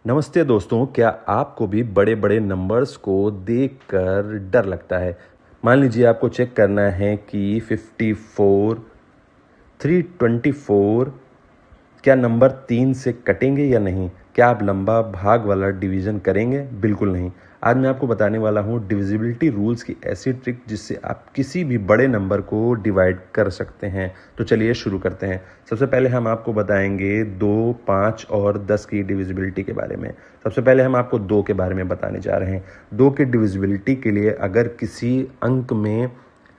नमस्ते दोस्तों, क्या आपको भी बड़े बड़े नंबर्स को देखकर डर लगता है। मान लीजिए आपको चेक करना है कि 54, 324 क्या नंबर 3 से कटेंगे या नहीं। क्या आप लंबा भाग वाला डिवीज़न करेंगे? बिल्कुल नहीं। आज मैं आपको बताने वाला हूँ डिविजिबिलिटी रूल्स की ऐसी ट्रिक जिससे आप किसी भी बड़े नंबर को डिवाइड कर सकते हैं। तो चलिए शुरू करते हैं। सबसे पहले हम आपको बताएंगे 2, 5 और 10 की डिविजिबिलिटी के बारे में। सबसे पहले हम आपको 2 के बारे में बताने जा रहे हैं। 2 की डिविजिबिलिटी के लिए अगर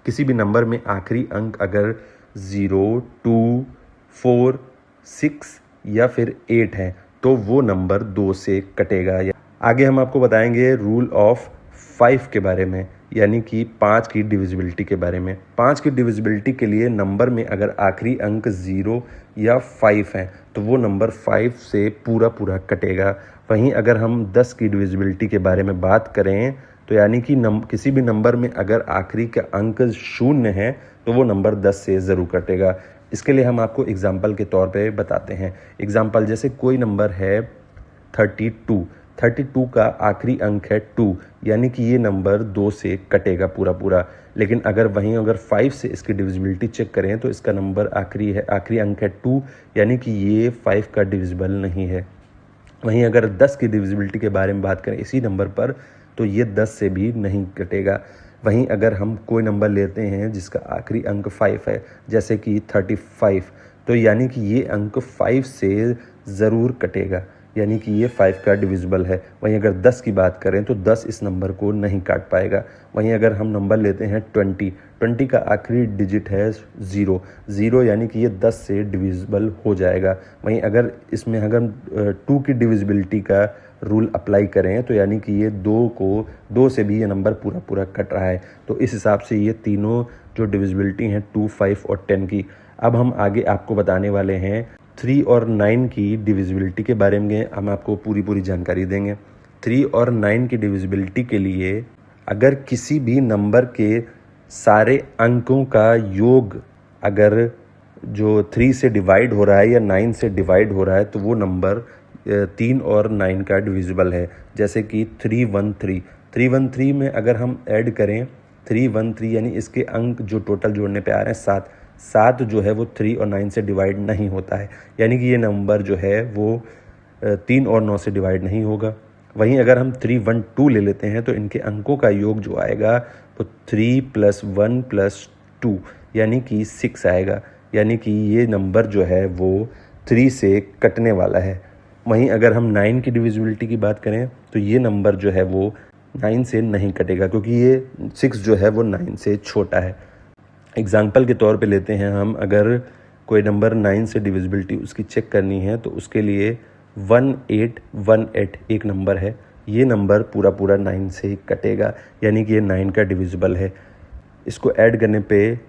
किसी भी नंबर में आखिरी अंक अगर 0, 2, 4, 6 या फिर 8 है तो वो नंबर 2 से कटेगा। आगे हम आपको बताएंगे रूल ऑफ 5 के बारे में, यानी कि 5 की डिविजिबिलिटी के बारे में। 5 की डिविजिबिलिटी के लिए नंबर में अगर आखिरी अंक 0 या 5 है तो वो नंबर 5 से पूरा कटेगा। वहीं अगर हम 10 की डिविजिबिलिटी के बारे में बात करें तो यानी कि किसी भी नंबर में अगर आखिरी का अंक 0 है तो वो नंबर 10 से ज़रूर कटेगा। इसके लिए हम आपको एग्जाम्पल के तौर पे बताते हैं। एग्जाम्पल जैसे कोई नंबर है 32 का आखिरी अंक है 2, यानी कि ये नंबर 2 से कटेगा पूरा। लेकिन अगर 5 से इसकी डिविजिबिलिटी चेक करें तो इसका नंबर आखिरी अंक है 2, यानी कि ये 5 का डिविजिबल नहीं है। वहीं अगर 10 की डिविजिबिलिटी के बारे में बात करें इसी नंबर पर तो ये 10 से भी नहीं कटेगा। वहीं अगर हम कोई नंबर लेते हैं जिसका आखिरी अंक 5 है, जैसे कि 35, तो यानी कि ये अंक 5 से ज़रूर कटेगा, यानी कि ये 5 का डिविजिबल है। वहीं अगर 10 की बात करें तो 10 इस नंबर को नहीं काट पाएगा। वहीं अगर हम नंबर लेते हैं 20 का आखिरी डिजिट है 0, यानी कि ये 10 से डिविजिबल हो जाएगा। वहीं अगर इसमें 2 की डिविजिबिलिटी का रूल अप्लाई करें तो यानी कि ये 2 से भी ये नंबर पूरा कट रहा है। तो इस हिसाब से ये तीनों जो डिविजिबिलिटी हैं 2, 5 और 10 की। अब हम आगे आपको बताने वाले हैं 3 और 9 की डिविजिबिलिटी के बारे में। हम आपको पूरी जानकारी देंगे। 3 और 9 की डिविजिबिलिटी के लिए अगर किसी भी नंबर के सारे अंकों का योग अगर जो 3 से डिवाइड हो रहा है या 9 से डिवाइड हो रहा है तो वो नंबर 3 और 9 का डिविजिबल है। जैसे कि 313 में अगर हम ऐड करें 313, यानी इसके अंक जो टोटल जोड़ने पे आ रहे हैं 7 जो है वो 3 और 9 से डिवाइड नहीं होता है, यानी कि ये नंबर जो है वो 3 और 9 से डिवाइड नहीं होगा। वहीं अगर हम 312 ले लेते हैं तो इनके अंकों का योग जो आएगा वो 3 + 1 + 2 यानी कि 6 आएगा, यानी कि ये नंबर जो है वो 3 से कटने वाला है। वहीं अगर हम 9 की डिविजिबिलिटी की बात करें तो ये नंबर जो है वो 9 से नहीं कटेगा, क्योंकि ये 6 जो है वो 9 से छोटा है। एग्जाम्पल के तौर पे लेते हैं हम, अगर कोई नंबर 9 से डिविजिबिलिटी उसकी चेक करनी है तो उसके लिए 1818 एक नंबर है। ये नंबर पूरा 9 से कटेगा, यानी कि ये 9 का डिविजिबल है। इसको ऐड करने पे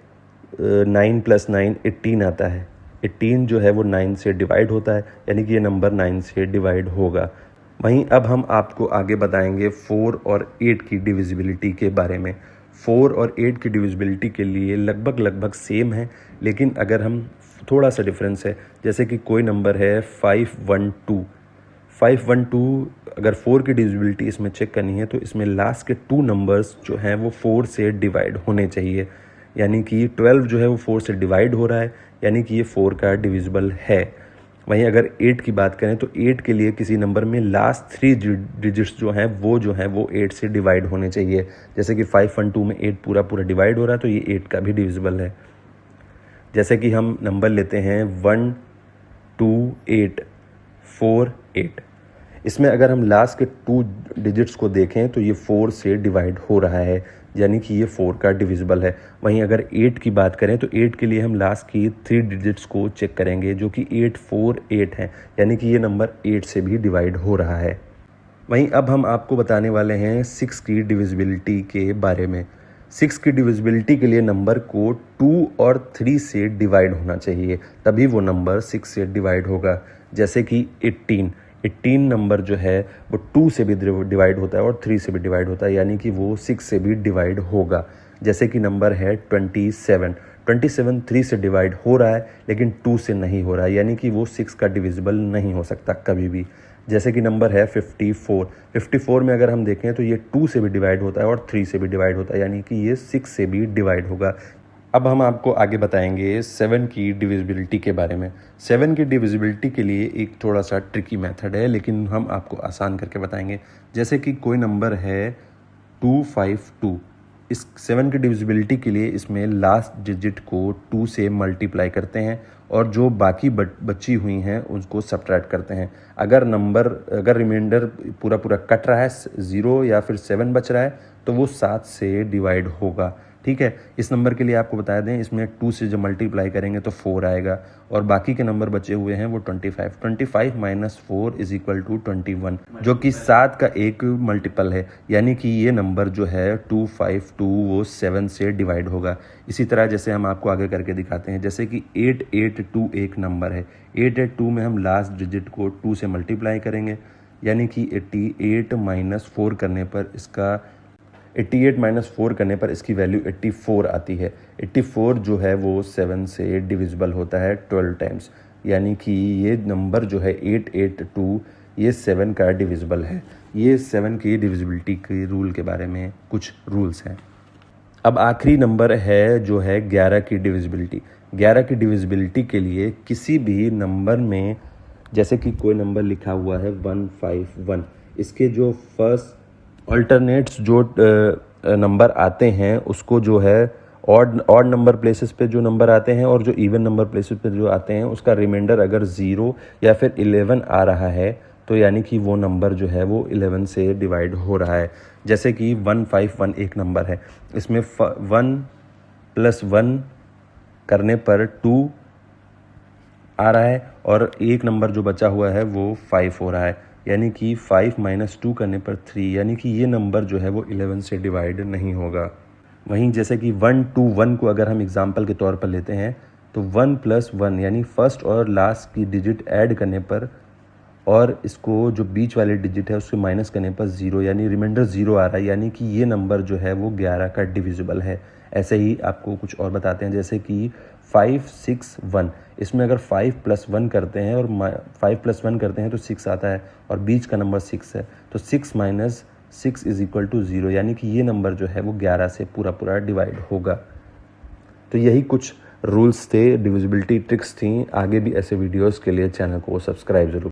9 + 9 18 आता है। 18 जो है वो 9 से डिवाइड होता है, यानी कि ये नंबर 9 से डिवाइड होगा। वहीं अब हम आपको आगे बताएंगे 4 और 8 की डिविजिबिलिटी के बारे में। 4 और 8 की डिविजिबिलिटी के लिए लगभग सेम है, लेकिन अगर हम थोड़ा सा डिफरेंस है। जैसे कि कोई नंबर है 512 अगर 4 की डिविजिबिलिटी इसमें चेक करनी है तो इसमें लास्ट के 2 नंबर्स जो हैं वो 4 से डिवाइड होने चाहिए, यानी कि 12 जो है वो 4 से डिवाइड हो रहा है, यानी कि ये 4 का डिविजिबल है। वहीं अगर 8 की बात करें तो 8 के लिए किसी नंबर में लास्ट 3 डिजिट्स जो हैं वो 8 से डिवाइड होने चाहिए। जैसे कि 512 में 8 पूरा डिवाइड हो रहा है तो ये 8 का भी डिविजिबल है। जैसे कि हम नंबर लेते हैं 12848, इसमें अगर हम लास्ट के 2 डिजिट्स को देखें तो ये 4 से डिवाइड हो रहा है, यानी कि ये 4 का डिविजिबल है। वहीं अगर 8 की बात करें तो 8 के लिए हम लास्ट की 3 डिजिट्स को चेक करेंगे, जो कि 848 हैं, यानी कि ये नंबर 8 से भी डिवाइड हो रहा है। वहीं अब हम आपको बताने वाले हैं 6 की डिविजिबिलिटी के बारे में। 6 की डिविजिबिलिटी के लिए नंबर को 2 और 3 से डिवाइड होना चाहिए, तभी वो नंबर 6 से डिवाइड होगा। जैसे कि 18 नंबर जो है वो 2 से भी डिवाइड होता है और 3 से भी डिवाइड होता है, यानी कि वो 6 से भी डिवाइड होगा। जैसे कि नंबर है 27 3 से डिवाइड हो रहा है लेकिन 2 से नहीं हो रहा है, यानी कि वो 6 का डिविजिबल नहीं हो सकता कभी भी। जैसे कि नंबर है 54। 54 में अगर हम देखें तो ये 2 से भी डिवाइड होता है और 3 से भी डिवाइड होता है, यानी कि ये 6 से भी डिवाइड होगा। अब हम आपको आगे बताएंगे 7 की डिविजिबिलिटी के बारे में। 7 की डिविजिबिलिटी के लिए एक थोड़ा सा ट्रिकी मेथड है, लेकिन हम आपको आसान करके बताएंगे। जैसे कि कोई नंबर है 252, इस 7 की डिविजिबिलिटी के लिए इसमें लास्ट डिजिट को 2 से मल्टीप्लाई करते हैं और जो बाकी बची हुई हैं उसको सब्ट्रैक्ट करते हैं। अगर रिमाइंडर पूरा पूरा कट रहा है, 0 या फिर 7 बच रहा है, तो वो 7 से डिवाइड होगा। ठीक है, इस नंबर के लिए आपको बता दें, इसमें 2 से जब मल्टीप्लाई करेंगे तो 4 आएगा और बाकी के नंबर बचे हुए हैं वो 25। 25 माइनस 4 इज इक्वल टू 21, जो कि 7 का एक मल्टीपल है, यानी कि ये नंबर जो है 252 वो 7 से डिवाइड होगा। इसी तरह जैसे हम आपको आगे करके दिखाते हैं, जैसे कि 882 एक नंबर है। 882 में हम लास्ट डिजिट को 2 से मल्टीप्लाई करेंगे, यानी कि 88 माइनस 4 करने पर इसका 88 माइनस 4 करने पर इसकी वैल्यू 84 आती है। 84 जो है वो 7 से डिविजिबल होता है 12 टाइम्स, यानी कि ये नंबर जो है 882 ये 7 का डिविजिबल है। ये 7 की डिविजिबिलिटी के रूल के बारे में कुछ रूल्स हैं। अब आखिरी नंबर है जो है 11 की डिविजिबिलिटी। 11 की डिविजिबिलिटी के लिए किसी भी नंबर में, जैसे कि कोई नंबर लिखा हुआ है 151, इसके जो फर्स्ट अल्टरनेट्स जो नंबर आते हैं उसको जो है ऑड नंबर प्लेसेस पे जो नंबर आते हैं और जो इवन नंबर प्लेसेस पे जो आते हैं उसका रिमाइंडर अगर 0 या फिर 11 आ रहा है तो यानी कि वो नंबर जो है वो 11 से डिवाइड हो रहा है। जैसे कि 151 एक नंबर है, इसमें 1 + 1 करने पर 2 आ रहा है और एक नंबर जो बचा हुआ है वो 5 हो रहा है, यानी कि 5 माइनस 2 करने पर 3, यानी कि ये नंबर जो है वो 11 से डिवाइड नहीं होगा। वहीं जैसे कि 121 को अगर हम एग्जांपल के तौर पर लेते हैं तो 1 + 1 यानी फर्स्ट और लास्ट की डिजिट ऐड करने पर और इसको जो बीच वाले डिजिट है उससे माइनस करने पर 0, यानी रिमाइंडर 0 आ रहा है, यानी कि ये नंबर जो है वो 11 का डिविजिबल है। ऐसे ही आपको कुछ और बताते हैं, जैसे कि 561, इसमें अगर 5 + 1 करते हैं और 5 + 1 करते हैं तो 6 आता है और बीच का नंबर 6 है, तो 6 माइनस 6 इज इक्वल टू 0, यानी कि ये नंबर जो है वो 11 से पूरा पूरा डिवाइड होगा। तो यही कुछ रूल्स थे, डिविजिबिलिटी ट्रिक्स थी। आगे भी ऐसे वीडियोस के लिए चैनल को सब्सक्राइब जरूर